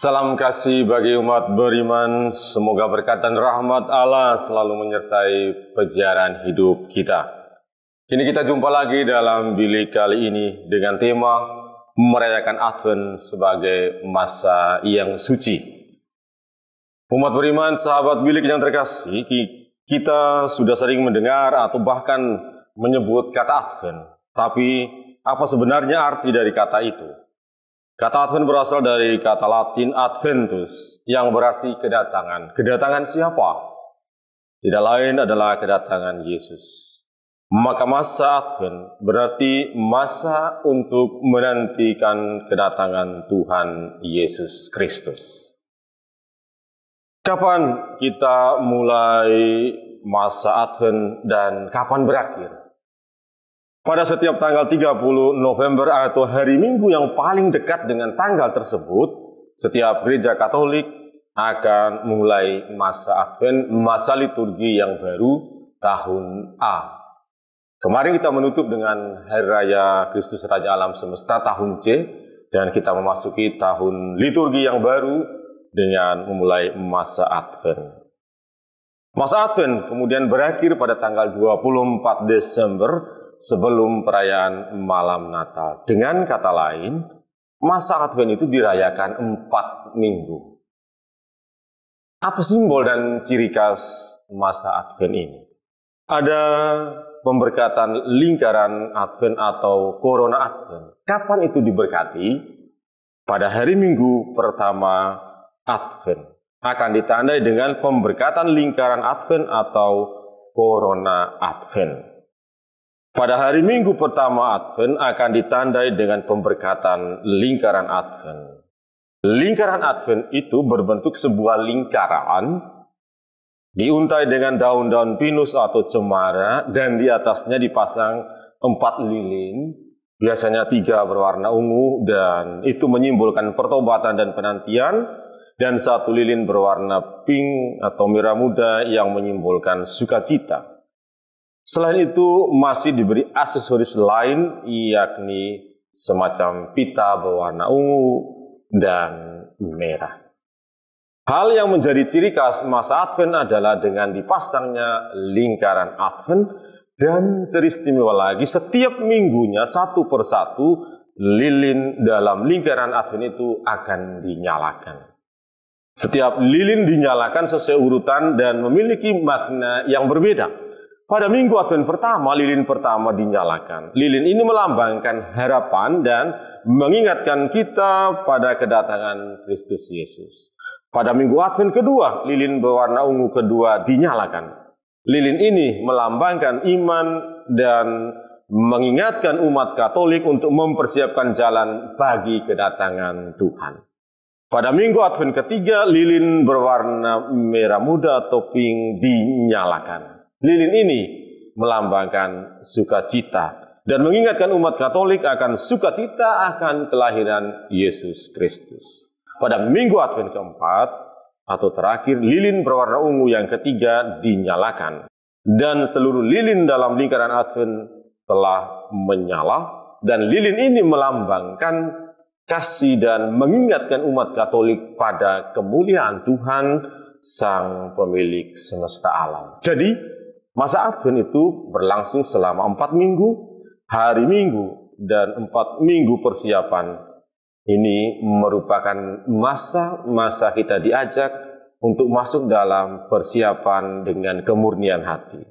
Salam kasih bagi umat beriman, semoga berkat dan rahmat Allah selalu menyertai perjalanan hidup kita. Kini kita jumpa lagi dalam bilik kali ini dengan tema merayakan Advent sebagai masa yang suci. Umat beriman, sahabat bilik yang terkasih, kita sudah sering mendengar atau bahkan menyebut kata Advent. Tapi apa sebenarnya arti dari kata itu? Kata Advent berasal dari kata Latin Adventus, yang berarti kedatangan. Kedatangan siapa? Tidak lain adalah kedatangan Yesus. Maka masa Advent berarti masa untuk menantikan kedatangan Tuhan Yesus Kristus. Kapan kita mulai masa Advent dan kapan berakhir? Pada setiap tanggal 30 November atau hari Minggu yang paling dekat dengan tanggal tersebut, setiap gereja Katolik akan mulai masa Advent, masa liturgi yang baru tahun A. Kemarin kita menutup dengan Hari Raya Kristus Raja Alam Semesta tahun C, dan kita memasuki tahun liturgi yang baru dengan memulai masa Advent. Masa Advent kemudian berakhir pada tanggal 24 Desember sebelum perayaan malam Natal. Dengan kata lain, masa Advent itu dirayakan 4 minggu. Apa simbol dan ciri khas masa Advent ini? Ada pemberkatan lingkaran Advent atau Corona Advent. Kapan itu diberkati? Pada hari Minggu pertama Advent. Akan ditandai dengan pemberkatan lingkaran Advent atau Corona Advent. Pada hari Minggu pertama Advent akan ditandai dengan pemberkatan lingkaran Advent. Lingkaran Advent itu berbentuk sebuah lingkaran, diuntai dengan daun-daun pinus atau cemara, dan di atasnya dipasang 4 lilin, biasanya 3 berwarna ungu, dan itu menyimbolkan pertobatan dan penantian, dan 1 lilin berwarna pink atau merah muda yang menyimbolkan sukacita. Selain itu masih diberi aksesoris lain, yakni semacam pita berwarna ungu dan merah. Hal yang menjadi ciri khas masa Advent adalah dengan dipasangnya lingkaran Advent, dan teristimewa lagi setiap minggunya satu persatu lilin dalam lingkaran Advent itu akan dinyalakan. Setiap lilin dinyalakan sesuai urutan dan memiliki makna yang berbeda. Pada minggu Advent pertama, lilin pertama dinyalakan. Lilin ini melambangkan harapan dan mengingatkan kita pada kedatangan Kristus Yesus. Pada minggu Advent kedua, lilin berwarna ungu kedua dinyalakan. Lilin ini melambangkan iman dan mengingatkan umat Katolik untuk mempersiapkan jalan bagi kedatangan Tuhan. Pada minggu Advent ketiga, lilin berwarna merah muda atau pink dinyalakan. Lilin ini melambangkan sukacita dan mengingatkan umat Katolik akan sukacita akan kelahiran Yesus Kristus. Pada minggu Advent keempat atau terakhir, lilin berwarna ungu yang ketiga dinyalakan. Dan seluruh lilin dalam lingkaran Advent telah menyala, dan lilin ini melambangkan kasih dan mengingatkan umat Katolik pada kemuliaan Tuhan, Sang Pemilik semesta alam. Jadi, masa Advent itu berlangsung selama 4 minggu, hari Minggu, dan 4 minggu persiapan. Ini merupakan masa-masa kita diajak untuk masuk dalam persiapan dengan kemurnian hati.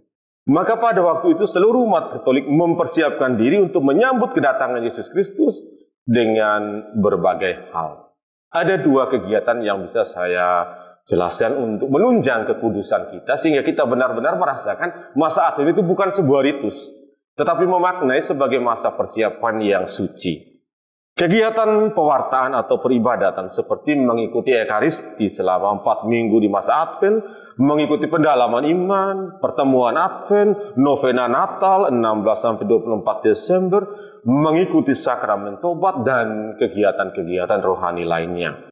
Maka pada waktu itu seluruh umat Katolik mempersiapkan diri untuk menyambut kedatangan Yesus Kristus dengan berbagai hal. Ada 2 kegiatan yang bisa saya jelaskan untuk menunjang kekudusan kita, sehingga kita benar-benar merasakan masa Advent itu bukan sebuah ritus, tetapi memaknai sebagai masa persiapan yang suci. Kegiatan pewartaan atau peribadatan seperti mengikuti Ekaristi selama 4 minggu di masa Advent, mengikuti pendalaman iman, pertemuan Advent, novena Natal 16-24 Desember, mengikuti sakramen tobat, dan kegiatan-kegiatan rohani lainnya.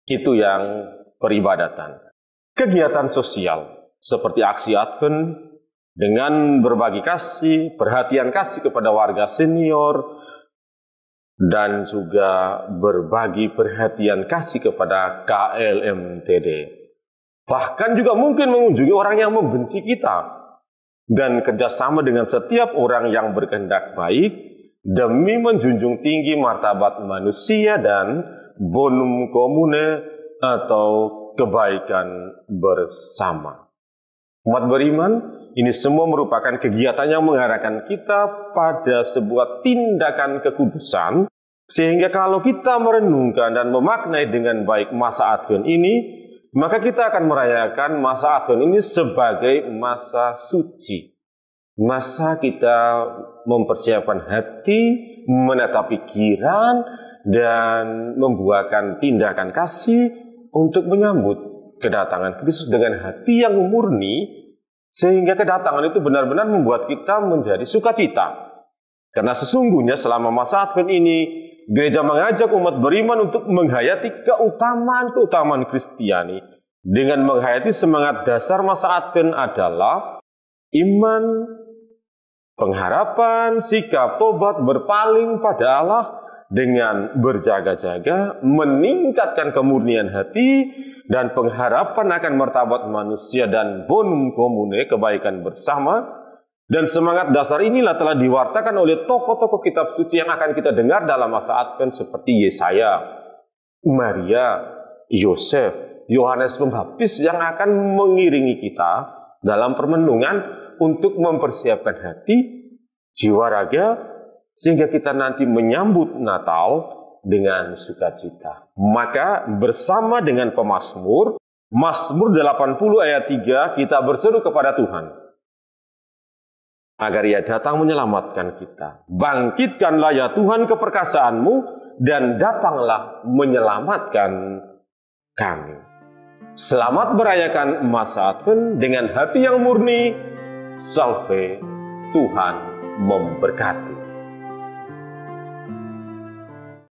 Itu yang peribadatan. Kegiatan sosial seperti aksi Advent dengan berbagi kasih, perhatian kasih kepada warga senior, dan juga berbagi perhatian kasih kepada KLMTD. Bahkan juga mungkin mengunjungi orang yang membenci kita, dan kerjasama dengan setiap orang yang berkehendak baik demi menjunjung tinggi martabat manusia dan bonum commune atau kebaikan bersama. Umat beriman, ini semua merupakan kegiatan yang mengarahkan kita pada sebuah tindakan kekudusan, sehingga kalau kita merenungkan dan memaknai dengan baik masa Advent ini, maka kita akan merayakan masa Advent ini sebagai masa suci. Masa kita mempersiapkan hati, menata pikiran, dan membuahkan tindakan kasih untuk menyambut kedatangan Kristus dengan hati yang murni, sehingga kedatangan itu benar-benar membuat kita menjadi sukacita. Karena sesungguhnya selama masa Advent ini, gereja mengajak umat beriman untuk menghayati keutamaan-keutamaan Kristiani. Dengan menghayati semangat dasar masa Advent adalah iman, pengharapan, sikap tobat, berpaling pada Allah dengan berjaga-jaga, meningkatkan kemurnian hati, dan pengharapan akan martabat manusia dan bonum commune, kebaikan bersama. Dan semangat dasar inilah telah diwartakan oleh tokoh-tokoh kitab suci yang akan kita dengar dalam masa Advent seperti Yesaya, Maria, Yosef, Yohanes Pembaptis yang akan mengiringi kita dalam permenungan untuk mempersiapkan hati, jiwa, raga, sehingga kita nanti menyambut Natal dengan sukacita. Maka bersama dengan pemazmur, Mazmur 80 ayat 3, kita berseru kepada Tuhan agar Ia datang menyelamatkan kita. Bangkitkanlah ya Tuhan keperkasaanmu, dan datanglah menyelamatkan kami. Selamat merayakan masa Advent dengan hati yang murni. Salve, Tuhan memberkati.